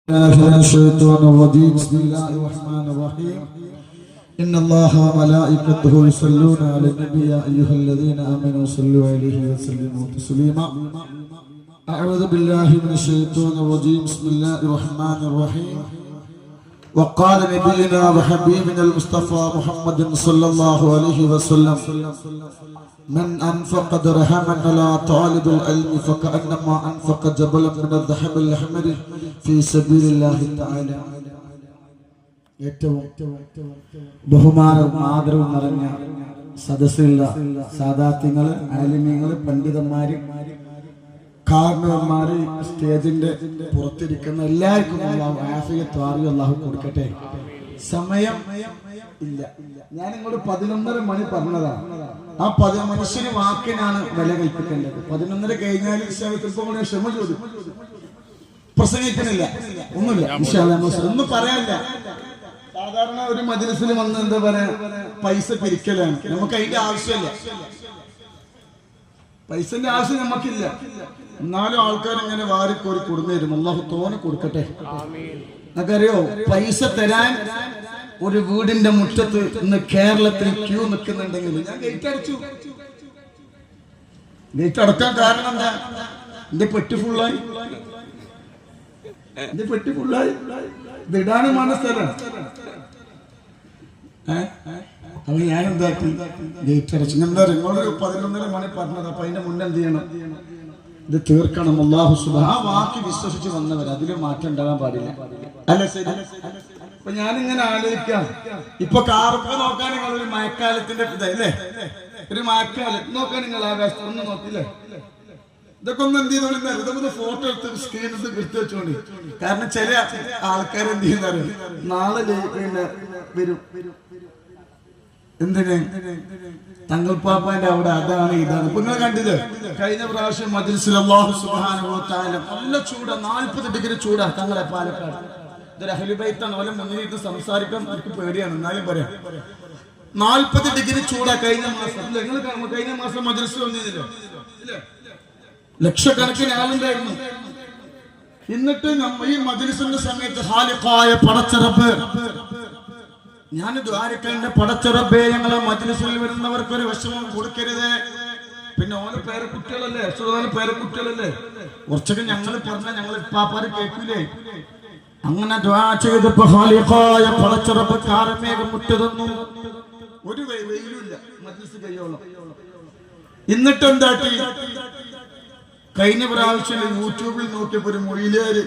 من الشيطان الرجيم بسم الله الرحمن الرحيم إن الله وملائكته يصلون على النبي يا أيها الذين آمنوا صلوا عليه وسلموا تسليما أعوذ بالله من الشيطان الرجيم بسم الله الرحمن الرحيم وقال نبينا وحبيبنا المصطفى محمد صلى الله عليه وسلم من أنفق درهما على طالب العلم فكأنما أنفق جبلا من الذهب الأحمر في سبيل الله تعالى. ഏറ്റവും ബഹുമാനവും ആദരവും നിറഞ്ഞ സദസ്സിലുള്ള സാദാത്യങ്ങൾ, ആലിമീങ്ങൾ, പണ്ഡിതന്മാര്, കാരണവന്മാര്, സ്റ്റേജിന്റെ പുറത്തിരിക്കുന്ന എല്ലാവർക്കും അല്ലാഹു ആഫിയത്ത് ആരോഗ്യം അല്ലാഹു കൊടുക്കട്ടെ. സമയം ഇല്ല, ഞാൻ നിങ്ങളോട് 11:30 മണി പറഞ്ഞതാണ്. ആ മനുഷ്യന് വാക്കിനാണ് വില കൽപ്പിക്കേണ്ടത്. 11:30 കഴിഞ്ഞാൽ ചിലപ്പോൾ ക്ഷമ ചോദിക്കും, പ്രസംഗിക്കുന്നില്ല, ഒന്നുമില്ല, ഒന്നും പറയാനില്ല. സാധാരണ ഒരു മജ്‌ലിസിൽ വന്ന് എന്താ പറയാ, പൈസ പിരിക്കലാണ്. നമുക്ക് അതിന്റെ ആവശ്യമില്ല, പൈസന്റെ ആവശ്യം നമുക്കില്ല. എന്നാലും ആൾക്കാർ ഇങ്ങനെ വാരിക്കോരി കൊടുന്നേരും. അല്ലാഹു തോനെ കൊടുക്കട്ടെ. നമുക്കറിയോ, പൈസ തരാൻ ഒരു വീടിന്റെ മുറ്റത്ത് ഇന്ന് കേരളത്തിൽ ക്യൂ നിൽക്കുന്നുണ്ടെങ്കിൽ ഞാൻ ഗേറ്റ് അടച്ചു. ഗേറ്റ് അടക്കാൻ കാരണം എന്താ? എന്റെ പെട്ടി ഫുള്ളായി, ഇത് ഇടാനുമാണ് സ്ഥലം. അത് ഞാൻ എന്താക്കി, ഗേറ്റ് അടച്ചു. എന്താ നിങ്ങളൊരു 11:30 മണി പറഞ്ഞത്, അപ്പൊ അതിന്റെ മുന്നേ എന്ത് ചെയ്യണം? ഇത് തീർക്കണം. അല്ലാഹു സുബ്ഹാനഹു ആ വാക്ക് വിശ്വസിച്ച് വന്നവർ, അതിൽ മാറ്റം ഉണ്ടാകാൻ പാടില്ല. അല്ല ശരി. അപ്പൊ ഞാനിങ്ങനെ ആലോചിക്കാം, ഇപ്പൊ കാർപ്പ് നോക്കാൻ നിങ്ങൾ ഒരു മഴക്കാലത്തിന്റെ ഇതല്ലേ, ഒരു മഴക്കാലം നോക്കാൻ നിങ്ങൾ ആകാശത്ത് ഒന്ന് നോക്കില്ലേ, ഇതൊക്കെ ഒന്ന് എന്ത് ചെയ്തോളി, ഇതൊക്കെ ഫോട്ടോ എടുത്ത് സ്ക്രീനിൽ എടുത്ത് വെച്ചോളി. കാരണം ചില ആൾക്കാർ എന്ത് ചെയ്യുന്നത്, നാളെ പിന്നെ വരും, എന്തിന് തങ്ങൾപ്പാപ്പാന്റെ അവിടെ അതാണ് ഇതാണ്. ഇപ്പൊ നിങ്ങൾ കണ്ടില്ലേ, കഴിഞ്ഞ പ്രാവശ്യം മജ്‌ലിസിൽ അല്ലാഹു സുബ്ഹാനഹു വ തആല നല്ല ചൂടാ, 40 ഡിഗ്രി ചൂടാ തങ്ങളെ പാലക്കാട്. ഇതൊരു അഹ്ലു ബൈത്താണ്, ഓലെ മുന്നിൽ സംസാരിക്കാൻ എനിക്ക് പേടിയാണ്, എന്നാലും പറയാം. 40 ഡിഗ്രി ചൂടാ കഴിഞ്ഞ മാസം. നിങ്ങൾ കഴിഞ്ഞ മാസം മജ്‌ലിസിൽ വന്നില്ലേ, ലക്ഷക്കണക്കിന് ആളുണ്ടായിരുന്നു. എന്നിട്ട് ഈ മജ്‌ലിസിന്റെ സമയത്ത് ഖാലിഖായ പടച്ച റബ്ബ്, ഞാൻ ദ്വാരക്കലിന്റെ പടച്ച റബ്ബേ, ഞങ്ങളെ മജ്‌ലിസിൽ വരുന്നവർക്ക് ഒരു വിഷമം കൊടുക്കരുതേ. പിന്നെ ഓരോ പേരക്കുട്ടികളല്ലേ, പേരക്കുട്ടികളല്ലേ, കുറച്ചൊക്കെ ഞങ്ങൾ പറഞ്ഞ ഞങ്ങൾ ഇപ്പാപ്പാര് കേൾക്കൂലേ. അങ്ങനെ ദ്വാ ചെയ്തപ്പോ ഖാലിഖായ പടച്ച റബ്ബ് കാർമേഘം മുട്ടി തന്നു. ഒരു വെയിലുമില്ല മജ്‌ലിസ് കയ്യോളം. എന്നിട്ട് എന്താക്കി, കഴിഞ്ഞ പ്രാവശ്യം യൂട്യൂബിൽ നോക്കിയപ്പോ ഒരു മൊയിലേര്